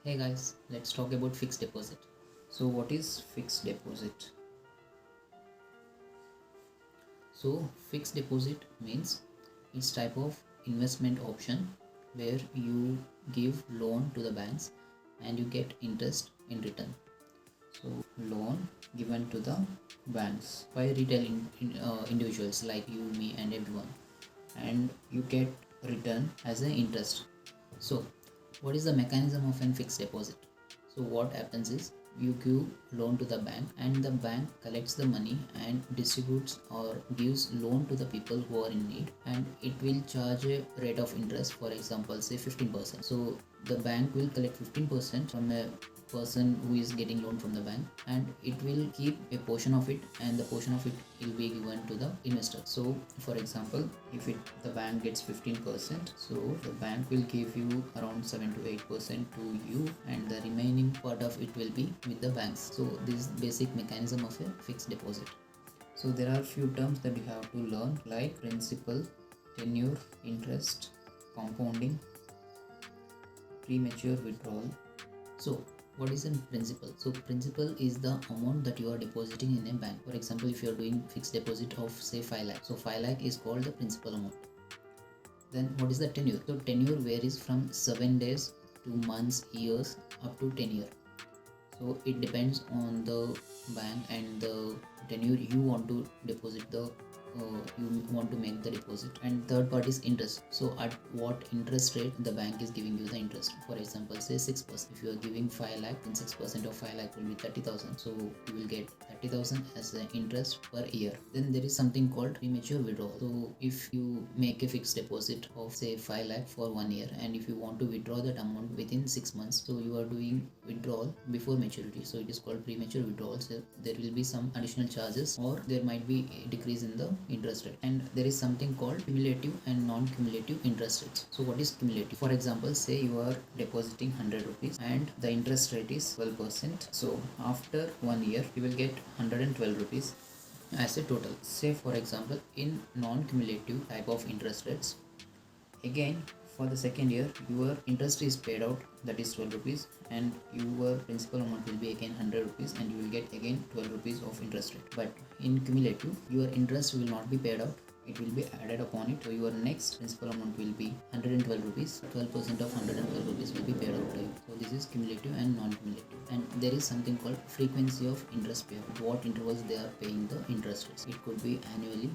Hey guys, let's talk about fixed deposit. So what is fixed deposit? So fixed deposit means it's type of investment option where you give loan to the banks and you get interest in return. So loan given to the banks by retail individuals like you, me and everyone, and you get return as an interest. So what is the mechanism of a fixed deposit? So what happens is you give loan to the bank and the bank collects the money and distributes or gives loan to the people who are in need, and it will charge a rate of interest, for example say 15%. So the bank will collect 15% from a person who is getting loan from the bank, and it will keep a portion of it, and the portion of it will be given to the investor. So for example, if the bank gets 15%, so the bank will give you around 7 to 8% to you, and the remaining part of it will be with the banks. So this is basic mechanism of a fixed deposit. So there are few terms that you have to learn, like principal, tenure, interest, compounding, premature withdrawal. So what is a principal? So principal is the amount that you are depositing in a bank. For example, if you are doing fixed deposit of say 5 lakh, so 5 lakh is called the principal amount. Then what is the tenure? So tenure varies from 7 days to months, years, up to 10 years. So it depends on the bank and the tenure you want to deposit the you want to make the deposit. And third part is interest. So at what interest rate the bank is giving you the interest. For example, say 6%. If you are giving 5 lakh, then 6% of 5 lakh will be 30,000. So you will get 30,000 as an interest per year. Then there is something called premature withdrawal. So if you make a fixed deposit of say 5 lakh for 1 year, and if you want to withdraw that amount within 6 months, so you are doing withdrawal before maturity, so it is called premature withdrawal. So there will be some additional charges, or there might be a decrease in the interest rate. And there is something called cumulative and non-cumulative interest rates. So what is cumulative? For example, say you are depositing 100 rupees and the interest rate is 12%. So after 1 year you will get 112 rupees as a total. Say for example, in non-cumulative type of interest rates, again for the second year your interest is paid out, that is 12 rupees, and your principal amount will be again 100 rupees, and you will get again 12 rupees of interest rate. But in cumulative your interest will not be paid out, it will be added upon it. So your next principal amount will be 112 rupees. 12% of 112 rupees will be paid out to you. So this is cumulative and non-cumulative. And there is something called frequency of interest payment. What intervals they are paying the interest rates. It could be annually,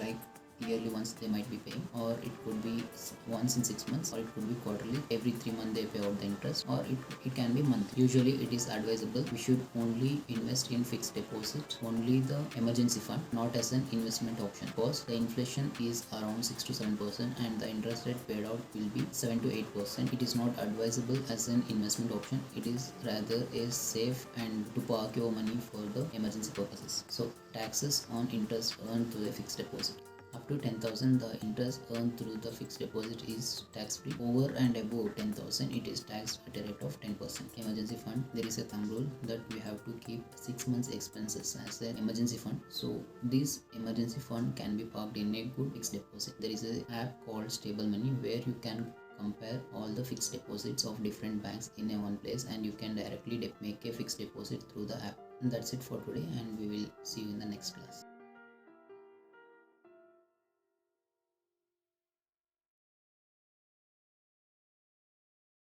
like yearly once they might be paying, or it could be once in 6 months, or it could be quarterly, every 3 months they pay out the interest, or it can be monthly. Usually it is advisable we should only invest in fixed deposit, only the emergency fund, not as an investment option, because the inflation is around 6 to 7% and the interest rate paid out will be 7 to 8%. It is not advisable as an investment option, it is rather a safe and to park your money for the emergency purposes. So taxes on interest earned through a fixed deposit. Up to 10,000, the interest earned through the fixed deposit is tax free. Over and above 10,000, it is taxed at a rate of 10%. Emergency fund, there is a thumb rule that we have to keep 6 months expenses as an emergency fund. So this emergency fund can be parked in a good fixed deposit. There is an app called Stable Money where you can compare all the fixed deposits of different banks in a one place, and you can directly make a fixed deposit through the app. And that's it for today, and we will see you in the next class.